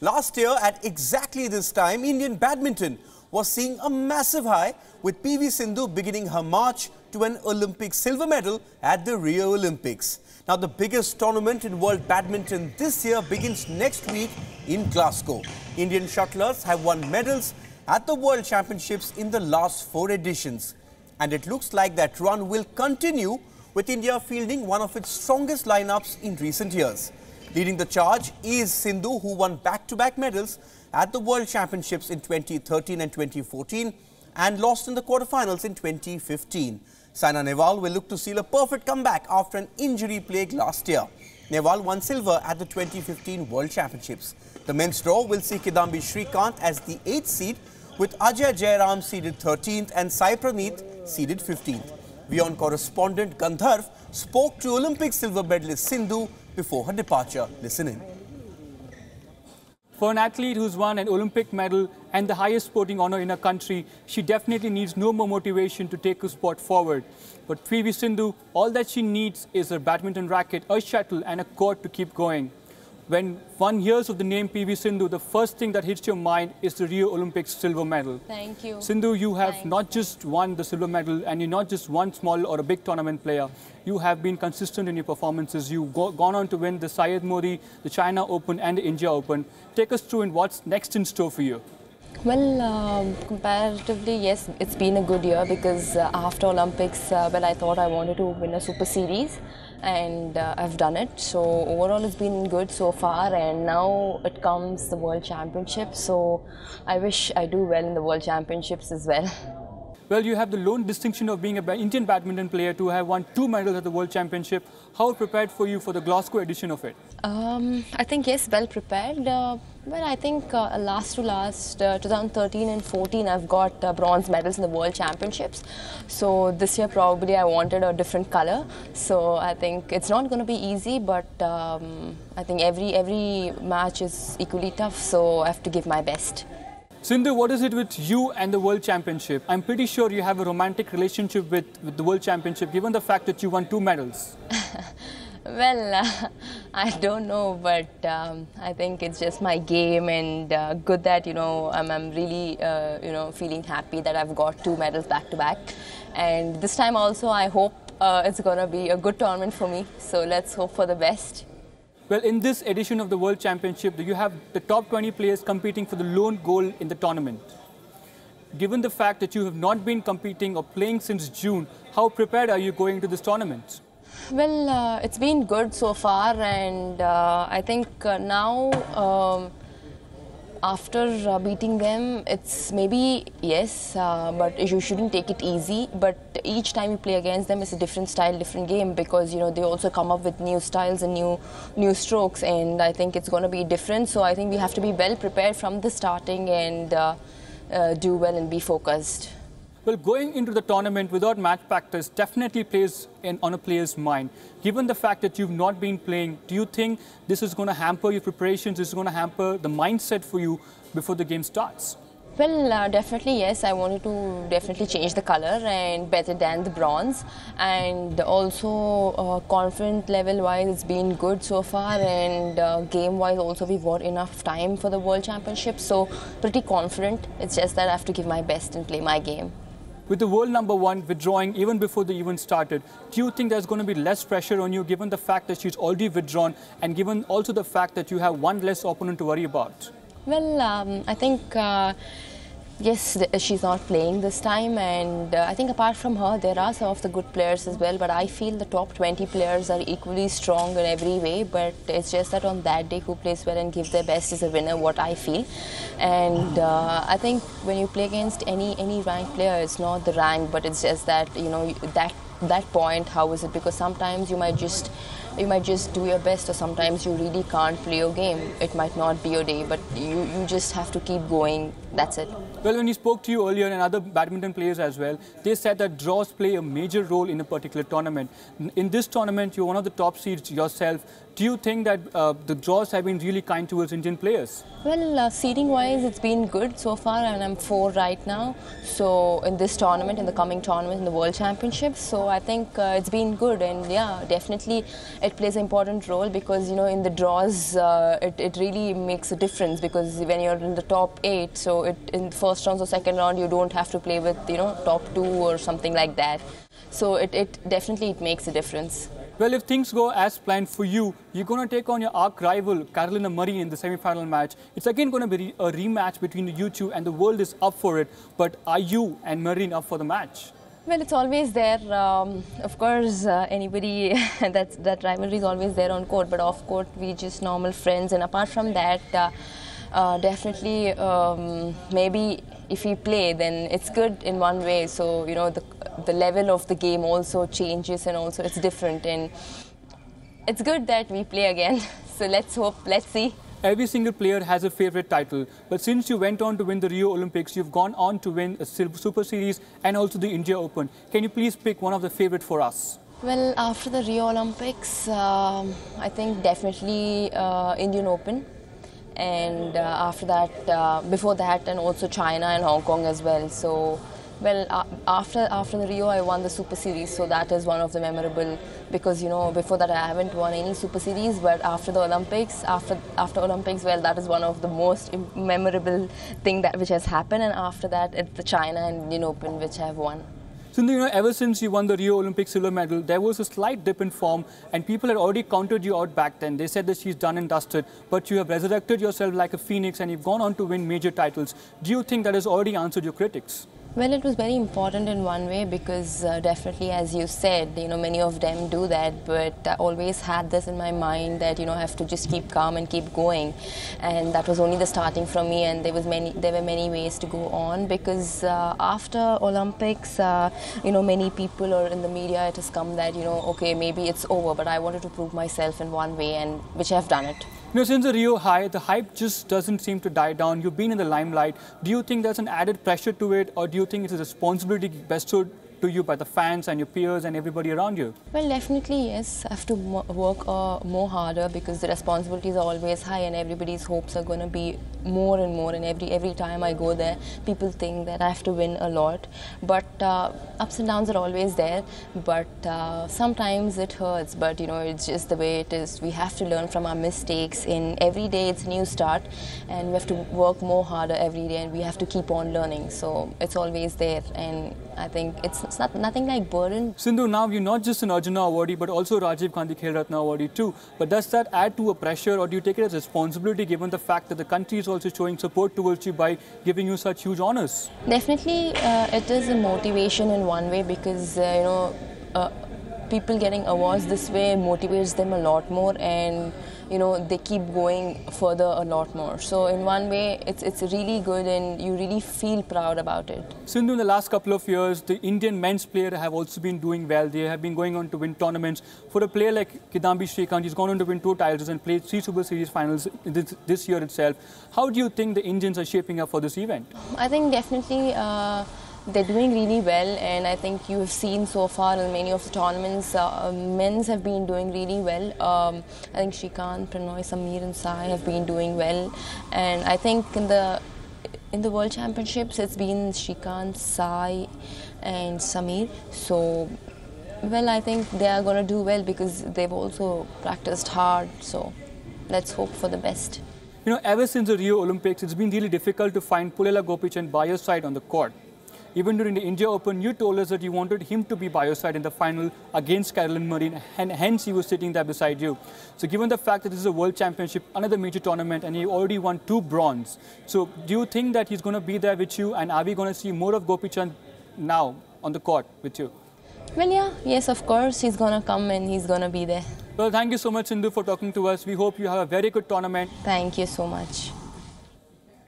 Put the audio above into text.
Last year, at exactly this time, Indian badminton was seeing a massive high, with PV Sindhu beginning her march to an Olympic silver medal at the Rio Olympics. Now, the biggest tournament in world badminton this year begins next week in Glasgow. Indian shuttlers have won medals at the World Championships in the last 4 editions. And it looks like that run will continue, with India fielding one of its strongest lineups in recent years. Leading the charge is Sindhu, who won back-to-back medals at the World Championships in 2013 and 2014 and lost in the quarterfinals in 2015. Saina Nehwal will look to seal a perfect comeback after an injury plague last year. Nehwal won silver at the 2015 World Championships. The men's draw will see Kidambi Srikanth as the 8th seed, with Ajay Jairam seeded 13th and Sai Praneeth seeded 15th. WION correspondent Gandharv spoke to Olympic silver medalist Sindhu before her departure. Listen in. For an athlete who's won an Olympic medal and the highest sporting honor in her country, she definitely needs no more motivation to take her sport forward. But PV Sindhu, all that she needs is a badminton racket, a shuttle and a court to keep going. When one hears of the name PV Sindhu, the first thing that hits your mind is the Rio Olympics silver medal. Thank you. Sindhu, you have not just won the silver medal, and you're not just one small or a big tournament player. You have been consistent in your performances. You've gone on to win the Syed Modi, the China Open and the India Open. Take us through in what's next in store for you. Well, comparatively, yes, it's been a good year because after Olympics, I thought I wanted to win a Super Series, and I've done it. So overall, it's been good so far, and now it comes the World Championships. So I wish I do well in the World Championships as well. Well, you have the lone distinction of being an Indian badminton player to have won 2 medals at the World Championship. How prepared for you for the Glasgow edition of it? I think, yes, well prepared. Well, I think last 2013 and 14, I've got bronze medals in the World Championships. So this year, probably I wanted a different color. So I think it's not going to be easy, but I think every match is equally tough. So I have to give my best. Sindhu, what is it with you and the World Championship? I'm pretty sure you have a romantic relationship with the World Championship, given the fact that you won 2 medals. Well, I don't know, but I think it's just my game, and good that, I'm really, feeling happy that I've got 2 medals back to back. And this time also, I hope it's going to be a good tournament for me. So let's hope for the best. Well, in this edition of the World Championship, you have the top 20 players competing for the lone goal in the tournament. Given the fact that you have not been competing or playing since June, how prepared are you going to this tournament? Well, it's been good so far, and I think now, after beating them, it's maybe, yes, but you shouldn't take it easy. But each time you play against them, it's a different style, different game, because, they also come up with new styles and new strokes, and I think it's going to be different. So I think we have to be well prepared from the starting and do well and be focused. Well, going into the tournament without match practice definitely plays on a player's mind. Given the fact that you've not been playing, do you think this is going to hamper your preparations? This is going to hamper the mindset for you before the game starts? Well, definitely, yes. I wanted to definitely change the color and better than the bronze. And also, confidence level-wise, it's been good so far. And game-wise, also, we've got enough time for the World Championship. So, pretty confident. It's just that I have to give my best and play my game. With the world #1 withdrawing even before the event started, do you think there's going to be less pressure on you, given the fact that she's already withdrawn and given also the fact that you have one less opponent to worry about? Well, I think, yes, she's not playing this time, and I think apart from her, there are some of the good players as well, but I feel the top 20 players are equally strong in every way, but it's just that on that day, who plays well and gives their best is a winner, what I feel. And I think when you play against any ranked player, it's not the rank, but it's just that, that point, how is it? Because sometimes you might just do your best, or sometimes you really can't play your game. It might not be your day, but you just have to keep going. That's it. Well, when you spoke to you earlier and other badminton players as well, they said that draws play a major role in a particular tournament. In this tournament, you're one of the top seeds yourself. Do you think that the draws have been really kind towards Indian players? Well, seeding-wise, it's been good so far, and I'm 4 right now. So in this tournament, in the coming tournament, in the World Championships, so I think it's been good, and yeah, definitely it plays an important role because, you know, in the draws, it really makes a difference because when you're in the top 8, so in the first round or second round, you don't have to play with, you know, top 2 or something like that. So it definitely makes a difference. Well, if things go as planned for you, you're going to take on your arch rival, Carolina Marin, in the semi-final match. It's again going to be a rematch between you two, and the world is up for it. But are you and Marin up for the match? Well, it's always there. Of course, anybody, that rivalry is always there on court. But off court, we just normal friends. And apart from that, definitely, maybe if we play, then it's good in one way. So, you know, the level of the game also changes, and also it's different. And it's good that we play again. So let's hope, let's see. Every single player has a favorite title, but since you went on to win the Rio Olympics, you've gone on to win a Super Series and also the India Open. Can you please pick one of the favorite for us? Well, after the Rio Olympics, I think definitely Indian Open. And after that, before that, and also China and Hong Kong as well. So, well, after the Rio, I won the Super Series, so that is one of the memorable, because, you know, before that I haven't won any Super Series, but after the Olympics, after Olympics, well, that is one of the most memorable thing which has happened, and after that, it's the China and Indian Open which I have won. Sindhu, you know, ever since you won the Rio Olympic silver medal, there was a slight dip in form, and people had already counted you out back then. They said that she's done and dusted, but you have resurrected yourself like a phoenix, and you've gone on to win major titles. Do you think that has already answered your critics? Well, it was very important in one way because definitely, as you said, you know, many of them do that, but I always had this in my mind that, you know, I have to just keep calm and keep going, and that was only the starting from me, and there were many ways to go on, because after Olympics, you know, many people or in the media it has come that, you know, okay, maybe it's over, but I wanted to prove myself in one way, and which I have done it. You know, since the Rio high, the hype just doesn't seem to die down. You've been in the limelight. Do you think there's an added pressure to it, or do you think it's a responsibility bestowed to you by the fans and your peers and everybody around you? Well, definitely yes. I have to work more harder, because the responsibilities are always high, and everybody's hopes are going to be more and more. And every time I go there, people think that I have to win a lot. But ups and downs are always there. But sometimes it hurts. But, you know, it's just the way it is. We have to learn from our mistakes. In every day, it's a new start, and we have to work more harder every day, and we have to keep on learning. So it's always there, and I think it's nothing like burden. Sindhu, now you're not just an Arjuna awardee, but also Rajiv Gandhi Khel Ratna awardee too. But does that add to a pressure, or do you take it as responsibility, given the fact that the country is also showing support towards you by giving you such huge honors? Definitely, it is a motivation in one way, because you know, people getting awards this way motivates them a lot more, and you know, they keep going further a lot more. So in one way, it's really good, and you really feel proud about it. Sindhu, in the last couple of years, the Indian men's players have also been doing well. They have been going on to win tournaments. For a player like Kidambi Srikanth, he's gone on to win 2 titles and played 3 Super Series finals this year itself. How do you think the Indians are shaping up for this event? I think definitely they're doing really well, and I think you have seen so far in many of the tournaments, men's have been doing really well. I think Srikanth, Pranoy, Samir and Sai have been doing well, and I think in the World Championships it's been Srikanth, Sai and Samir. So, well, I think they are going to do well because they've also practiced hard, so let's hope for the best. You know, ever since the Rio Olympics, it's been really difficult to find Pullela Gopichand by your side on the court. Even during the India Open, you told us that you wanted him to be by your side in the final against Carolina Marin, and hence he was sitting there beside you. So given the fact that this is a World Championship, another major tournament, and he already won 2 bronze, so do you think that he's going to be there with you, and are we going to see more of Gopichand now on the court with you? Well, yeah, yes, of course, he's going to come and he's going to be there. Well, thank you so much, Sindhu, for talking to us. We hope you have a very good tournament. Thank you so much.